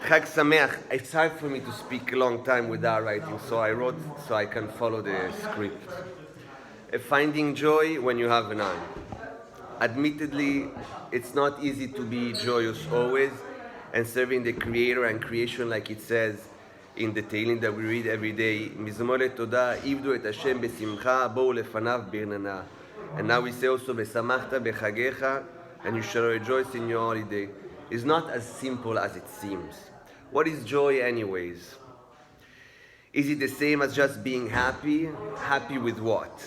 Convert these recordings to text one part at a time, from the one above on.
Chag Sameach. It's hard for me to speak a long time without writing, so I wrote so I can follow the script. Finding joy when you have none. Admittedly, it's not easy to be joyous always and serving the Creator and creation like it says in the Tehillim that we read every day. Mizmor Todah, Ivdu et Hashem besimcha, bou lefanav birnana. And now we say also, Besamachta bechagecha, and you shall rejoice in your holiday. It's not as simple as it seems. What is joy anyways? Is it the same as just being happy? Happy with what?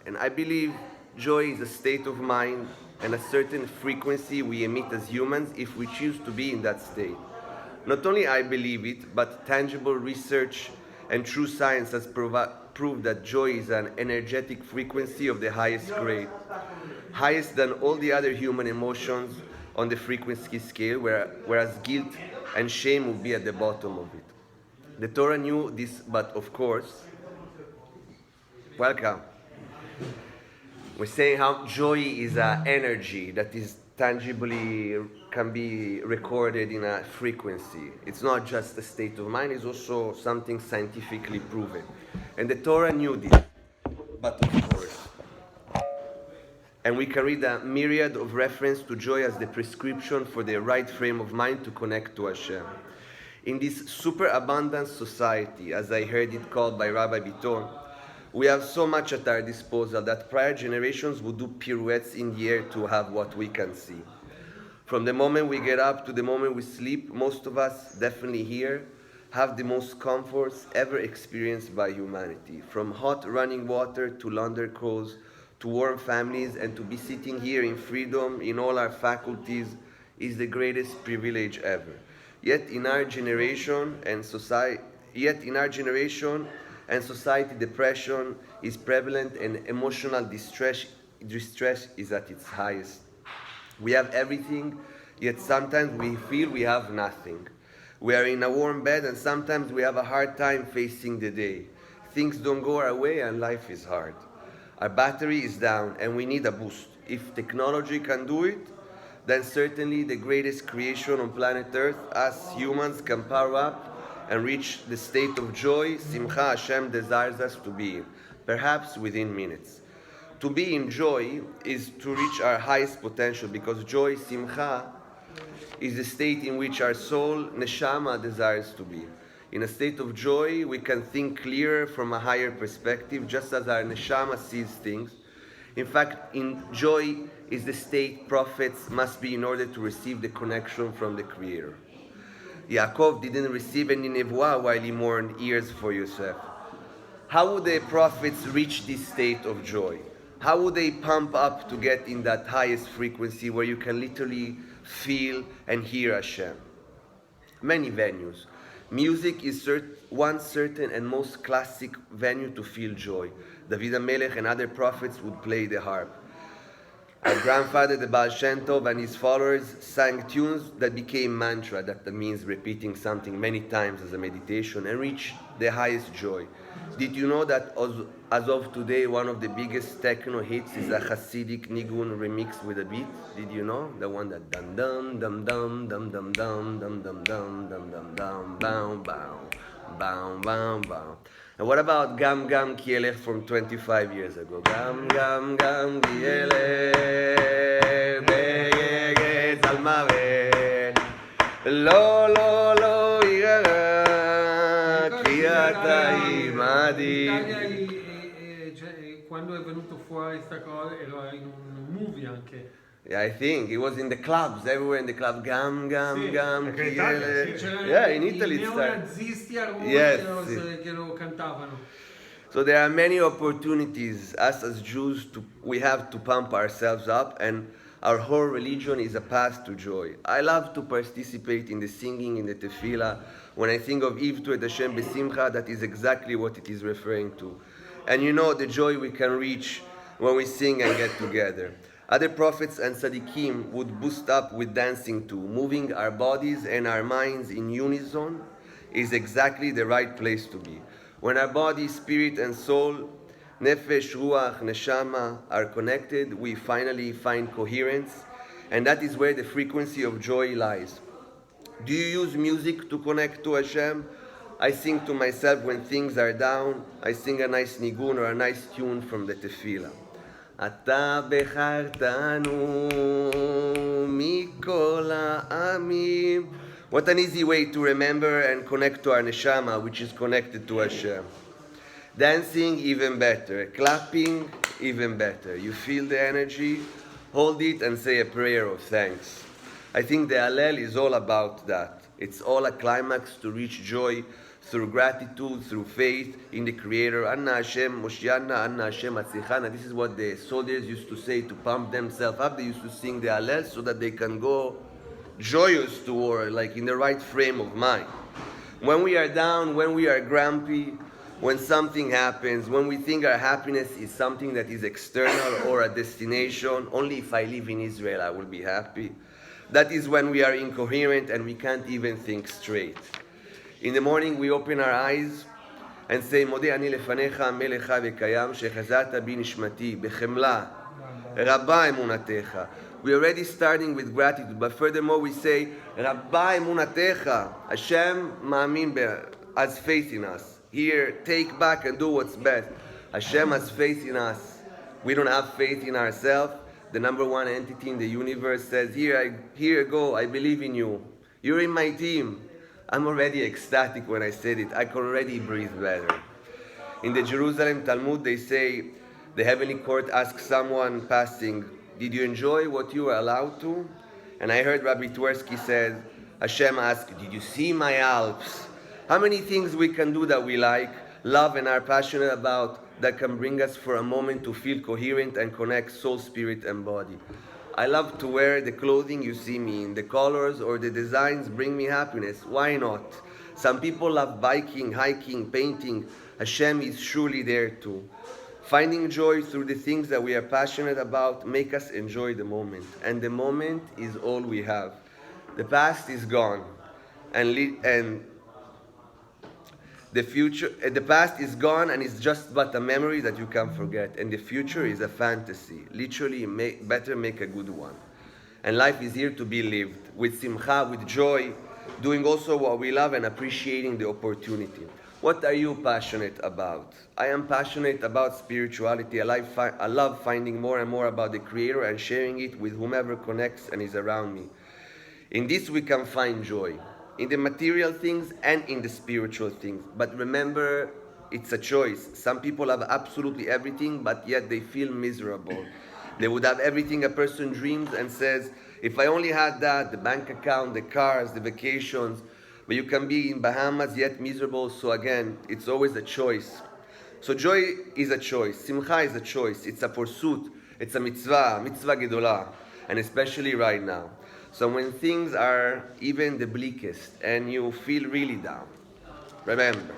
And I believe joy is a state of mind and a certain frequency we emit as humans if we choose to be in that state. Not only I believe it, but tangible research and true science has proved that joy is an energetic frequency of the highest grade, highest than all the other human emotions on the frequency scale, whereas guilt and shame would be at the bottom of it. The Torah knew this, but of course, welcome. We're saying how joy is an energy that is tangibly can be recorded in a frequency. It's not just a state of mind, it's also something scientifically proven. And the Torah knew this, but of course. And we can read a myriad of reference to joy as the prescription for the right frame of mind to connect to Hashem. In this superabundant society, as I heard it called by Rabbi Biton, we have so much at our disposal that prior generations would do pirouettes in the air to have what we can see. From the moment we get up to the moment we sleep, most of us, definitely here, have the most comforts ever experienced by humanity. From hot running water to launder clothes, to warm families, and to be sitting here in freedom in all our faculties is the greatest privilege ever. Yet in our generation and society, depression is prevalent and emotional distress is at its highest. We have everything, yet sometimes we feel we have nothing. We are in a warm bed and sometimes we have a hard time facing the day. Things don't go our way and life is hard. Our battery is down and we need a boost. If technology can do it, then certainly the greatest creation on planet Earth, us humans, can power up and reach the state of joy Simcha Hashem desires us to be in, perhaps within minutes. To be in joy is to reach our highest potential, because joy, Simcha, is the state in which our soul, Neshama, desires to be. In a state of joy, we can think clearer from a higher perspective, just as our Neshama sees things. In fact, in joy is the state prophets must be in order to receive the connection from the Creator. Yaakov didn't receive any nevuah while he mourned years for Yosef. How would the prophets reach this state of joy? How would they pump up to get in that highest frequency where you can literally feel and hear Hashem? Many venues. Music is one certain and most classic venue to feel joy. David HaMelech and other prophets would play the harp. Our grandfather, the Baal Shem Tov, and his followers sang tunes that became mantra, that means repeating something many times as a meditation, and reached the highest joy. Did you know that as of today, one of the biggest techno hits is a Hasidic Nigun remix with a beat? Did you know? The one that dum dum dum dum dum dum dum dum dum dum dum dum dum bow bow bow bow bow. And what about Gam Gam Kielech from 25 years ago? Gam Gam Gam Kielech Beyegez Almavet Lo Lo Lo Igara Kriata Imadi. Quando è venuto fuori sta cosa era in un movie anche. Yeah, I think it was in the clubs, everywhere in the club. Gam Gam Sì, Gam perché in Italia Kielech. Yeah, in Italy i it started. neonazisti a Roma Yes, che lo cantavano. So there are many opportunities, us as Jews, we have to pump ourselves up, and our whole religion is a path to joy. I love to participate in the singing, in the tefillah. When I think of Ivtu et Hashem besimcha, that is exactly what it is referring to. And you know the joy we can reach when we sing and get together. Other prophets and tzaddikim would boost up with dancing too. Moving our bodies and our minds in unison is exactly the right place to be. When our body, spirit, and soul, nefesh, ruach, neshama, are connected, we finally find coherence, and that is where the frequency of joy lies. Do you use music to connect to Hashem? I sing to myself when things are down. I sing a nice nigun or a nice tune from the tefillah. אתה בחרתנו מכל העמים. What an easy way to remember and connect to our neshama, which is connected to Hashem. Dancing, even better. Clapping, even better. You feel the energy, hold it and say a prayer of thanks. I think the Hallel is all about that. It's all a climax to reach joy through gratitude, through faith in the Creator. Anna Hashem Moshiana, Anna Hashem Atzichana. This is what the soldiers used to say to pump themselves up. They used to sing the Hallel so that they can go joyous to war, like in the right frame of mind. When we are down, when we are grumpy, when something happens, when we think our happiness is something that is external or a destination, only if I live in Israel I will be happy. That is when we are incoherent and we can't even think straight. In the morning we open our eyes and say, Modeh ani lefanecha melecha vekayam shechazata bi nishmati bechemla rabba emunatecha. We're already starting with gratitude, but furthermore we say, Rabba emunatecha, Hashem ma'amin has faith in us. Here, take back and do what's best. Hashem has faith in us. We don't have faith in ourselves. The number one entity in the universe says, here go, I believe in you. You're in my team. I'm already ecstatic when I said it. I can already breathe better. In the Jerusalem Talmud, they say, the heavenly court asks someone passing, did you enjoy what you were allowed to? And I heard Rabbi Twersky said, Hashem asked, did you see my Alps? How many things we can do that we like, love and are passionate about, that can bring us for a moment to feel coherent and connect soul, spirit and body. I love to wear the clothing you see me in. The colors or the designs bring me happiness. Why not? Some people love biking, hiking, painting. Hashem is surely there too. Finding joy through the things that we are passionate about make us enjoy the moment. And the moment is all we have. The past is gone. The past is gone and it's just but a memory that you can forget. And the future is a fantasy. Literally, better make a good one. And life is here to be lived with simcha, with joy, doing also what we love and appreciating the opportunity. What are you passionate about? I am passionate about spirituality. I love finding more and more about the Creator and sharing it with whomever connects and is around me. In this we can find joy. In the material things and in the spiritual things. But remember, it's a choice. Some people have absolutely everything, but yet they feel miserable. They would have everything a person dreams and says, if I only had that, the bank account, the cars, the vacations, but you can be in Bahamas yet miserable. So again, it's always a choice. So joy is a choice. Simcha is a choice. It's a pursuit. It's a mitzvah gedolah. And especially right now. So when things are even the bleakest and you feel really down, remember,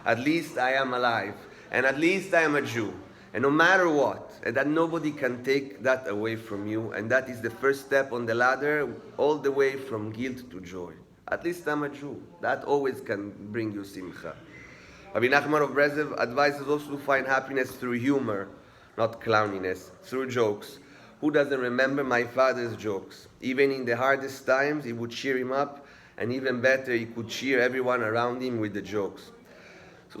at least I am alive, and at least I am a Jew, and no matter what, and that nobody can take that away from you, and that is the first step on the ladder, all the way from guilt to joy. At least I'm a Jew. That always can bring you simcha. Rabbi Nachman of Breslov advises also to find happiness through humor, not clowniness, through jokes. Who doesn't remember my father's jokes? Even in the hardest times, he would cheer him up, and even better, he could cheer everyone around him with the jokes.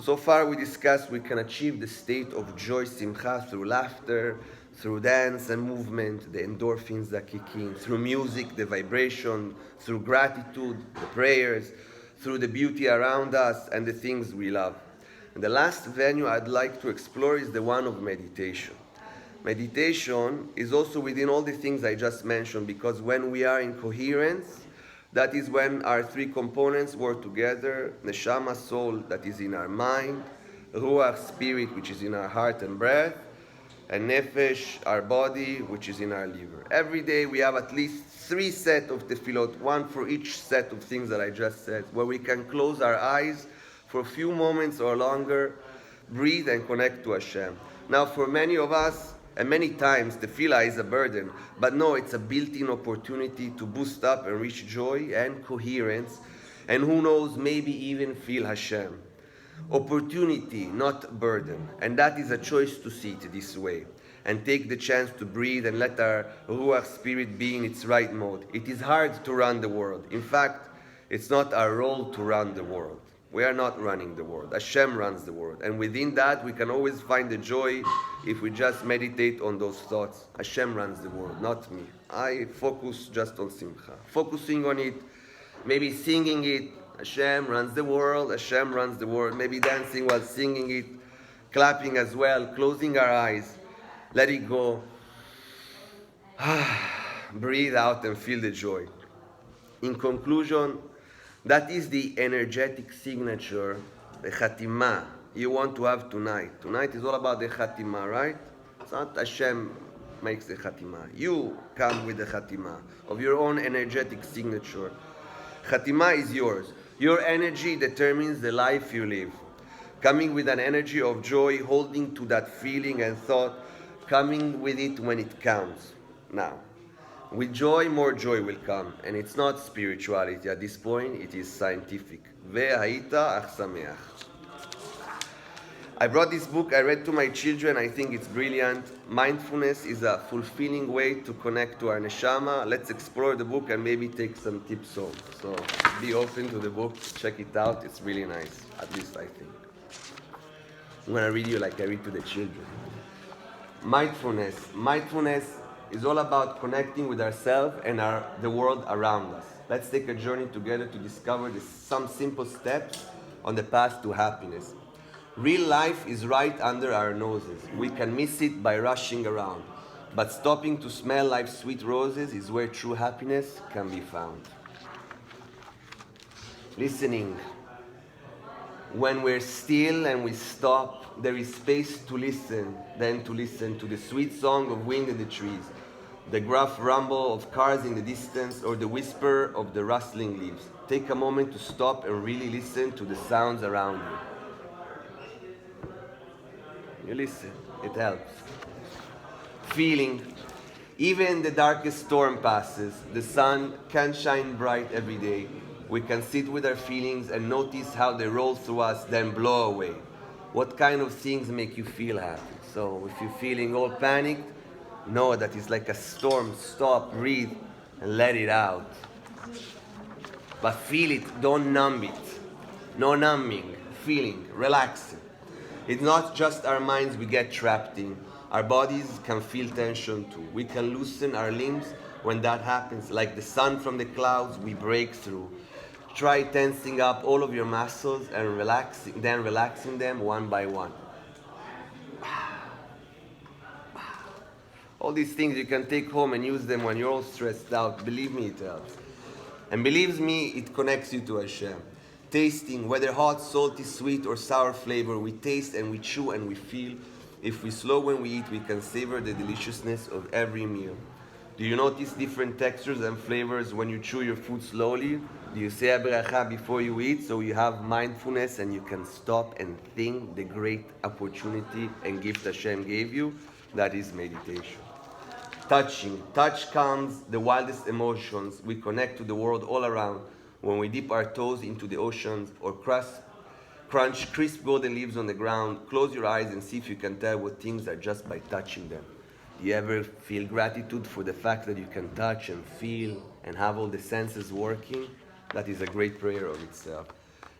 So far we discussed we can achieve the state of joy, simcha, through laughter, through dance and movement, the endorphins that kick in, through music, the vibration, through gratitude, the prayers, through the beauty around us and the things we love. And the last venue I'd like to explore is the one of meditation. Meditation is also within all the things I just mentioned, because when we are in coherence, that is when our three components work together: neshama, soul, that is in our mind; ruach, spirit, which is in our heart and breath; and nefesh, our body, which is in our liver. Every day we have at least 3 sets of tefillot, one for each set of things that I just said, where we can close our eyes for a few moments or longer, breathe and connect to Hashem. Now for many of us, and many times tefillah is a burden, but no, it's a built-in opportunity to boost up and reach joy and coherence, and who knows, maybe even feel Hashem. Opportunity, not burden, and that is a choice to see it this way, and take the chance to breathe and let our ruach spirit be in its right mode. It is hard to run the world. In fact, It's not our role to run the world. We are not running the world. Hashem runs the world. And within that, we can always find the joy if we just meditate on those thoughts. Hashem runs the world, not me. I focus just on Simcha. Focusing on it, maybe singing it. Hashem runs the world, Hashem runs the world. Maybe dancing while singing it, clapping as well, closing our eyes. Let it go. Breathe out and feel the joy. In conclusion, that is the energetic signature, the Khatimah you want to have tonight. Tonight is all about the Khatimah, right? It's not Hashem makes the Khatimah. You come with the Khatimah of your own energetic signature. Khatimah is yours. Your energy determines the life you live. Coming with an energy of joy, holding to that feeling and thought, coming with it when it counts. Now, with joy, more joy will come. And it's not spirituality at this point, it is scientific. Ve'haita ach sameach. I brought this book, I read to my children, I think it's brilliant. Mindfulness is a fulfilling way to connect to our neshama. Let's explore the book and maybe take some tips home. So be open to the book, check it out, it's really nice, at least I think. I'm going to read you like I read to the children. Mindfulness is all about connecting with ourselves and the world around us. Let's take a journey together to discover some simple steps on the path to happiness. Real life is right under our noses. We can miss it by rushing around. But stopping to smell life's sweet roses is where true happiness can be found. Listening. When we're still and we stop, there is space to listen, then to listen to the sweet song of wind in the trees, the gruff rumble of cars in the distance, or the whisper of the rustling leaves. Take a moment to stop and really listen to the sounds around you. You listen, it helps. Feeling. Even the darkest storm passes. The sun can shine bright every day. We can sit with our feelings and notice how they roll through us, then blow away. What kind of things make you feel happy? So if you're feeling all panicked, know that it's like a storm. Stop, breathe, and let it out. But feel it, don't numb it. No numbing, feeling, relaxing. It's not just our minds we get trapped in. Our bodies can feel tension too. We can loosen our limbs when that happens. Like the sun from the clouds, we break through. Try tensing up all of your muscles and relaxing them one by one. All these things you can take home and use them when you're all stressed out. Believe me, it helps. And believe me, it connects you to Hashem. Tasting, whether hot, salty, sweet, or sour flavor, we taste and we chew and we feel. If we slow when we eat, we can savor the deliciousness of every meal. Do you notice different textures and flavors when you chew your food slowly? Do you say a bracha before you eat so you have mindfulness and you can stop and think the great opportunity and gift Hashem gave you? That is meditation. Touching. Touch calms the wildest emotions. We connect to the world all around. When we dip our toes into the oceans or crunch crisp golden leaves on the ground, close your eyes and see if you can tell what things are just by touching them. Do you ever feel gratitude for the fact that you can touch and feel and have all the senses working? That is a great prayer of itself.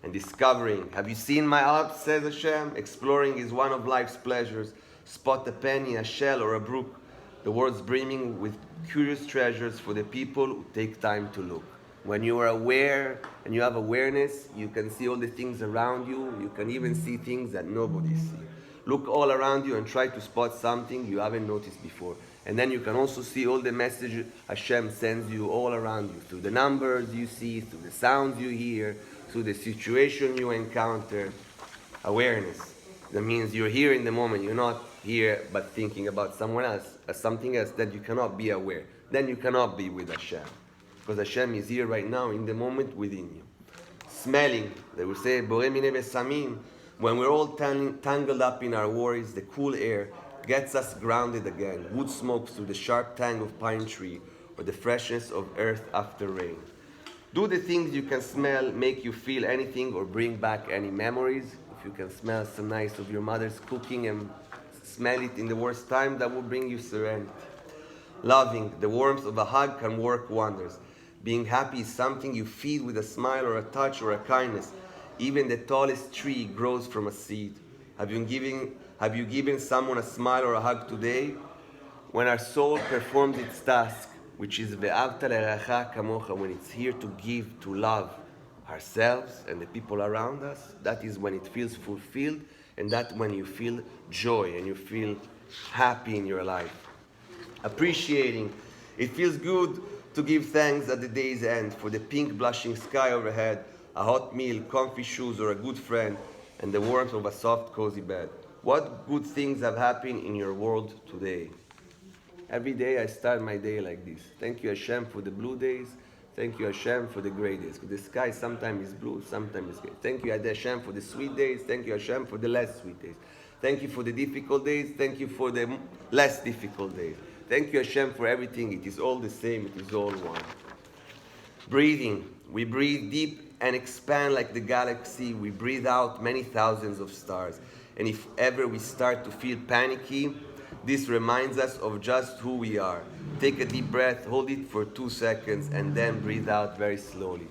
And discovering. Have you seen my Alps, says Hashem? Exploring is one of life's pleasures. Spot a penny, a shell, or a brook. The world's brimming with curious treasures for the people who take time to look. When you are aware and you have awareness, you can see all the things around you. You can even see things that nobody sees. Look all around you and try to spot something you haven't noticed before. And then you can also see all the messages Hashem sends you all around you. Through the numbers you see, through the sounds you hear, through the situation you encounter. Awareness. That means you're here in the moment. You're not here but thinking about someone else, or something else that you cannot be aware. Then you cannot be with Hashem. Because Hashem is here right now in the moment within you. Smelling, they will say, Borei minei besamim. When we're all tangled up in our worries, the cool air gets us grounded again. Wood smoke through the sharp tang of pine tree, or the freshness of earth after rain. Do the things you can smell make you feel anything or bring back any memories? If you can smell some nice of your mother's cooking and smell it in the worst time, that will bring you serenity. Loving, the warmth of a hug can work wonders. Being happy is something you feed with a smile or a touch or a kindness. Even the tallest tree grows from a seed. Have you given someone a smile or a hug today? When our soul performs its task, which is ve'avta le'recha kamocha, when it's here to give, to love ourselves and the people around us, that is when it feels fulfilled, and that's when you feel joy and you feel happy in your life. Appreciating. It feels good to give thanks at the day's end for the pink blushing sky overhead, a hot meal, comfy shoes, or a good friend, and the warmth of a soft, cozy bed. What good things have happened in your world today? Every day I start my day like this. Thank you Hashem for the blue days. Thank you Hashem for the gray days. The sky sometimes is blue, sometimes is gray. Thank you Hashem for the sweet days. Thank you Hashem for the less sweet days. Thank you for the difficult days. Thank you for the less difficult days. Thank you Hashem for everything. It is all the same. It is all one. Breathing. We breathe deep and expand like the galaxy. We breathe out many thousands of stars. And if ever we start to feel panicky, this reminds us of just who we are. Take a deep breath, hold it for 2 seconds, and then breathe out very slowly.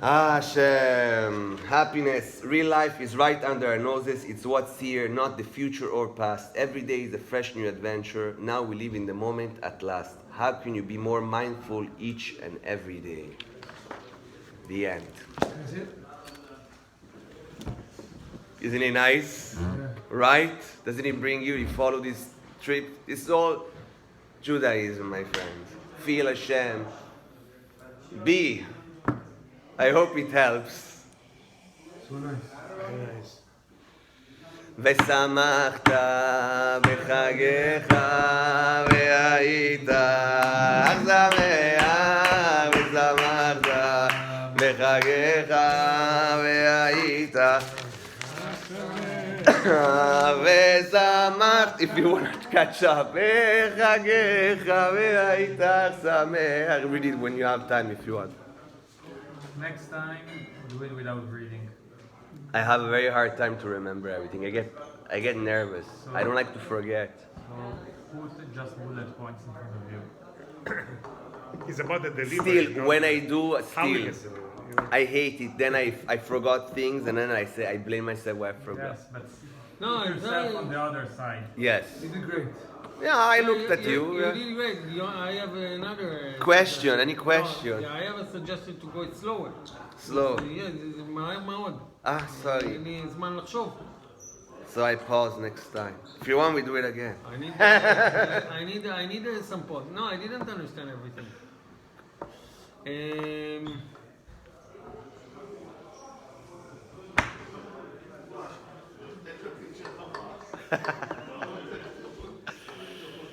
Hashem. Happiness. Real life is right under our noses. It's what's here, not the future or past. Every day is a fresh new adventure. Now we live in the moment at last. How can you be more mindful each and every day? The end. That's it? Isn't it nice? Yeah. Right? Doesn't it bring you follow this trip? It's all Judaism, my friends. Feel Hashem. Be. I hope it helps. So nice. Very nice. ושמחת בחגיך והיית שמח ושמחת בחגיך והיית ושמחת, if you want to catch up, בחגיך והיית שמח. Read it when you have time if you want. Next time, do it without reading. I have a very hard time to remember everything. I get nervous. I don't like to forget. So put just bullet points in front of you. It's about the delivery. Still, when I do, how still, it is, you know. I hate it. Then I forgot things, and then I blame myself why I forgot. Yes, but No, put it's yourself not. on the other side. Yes. You did great. Yeah, I looked at You you. did great. I have another Question, any No, question? yeah, I have a suggestion to go it slower. Slow. Yeah, זה מהר מאוד. Sorry. אין לי זמן לחשוב. So I pause next time. If you want, we do it again. I need some pause. No, I didn't understand everything. Um,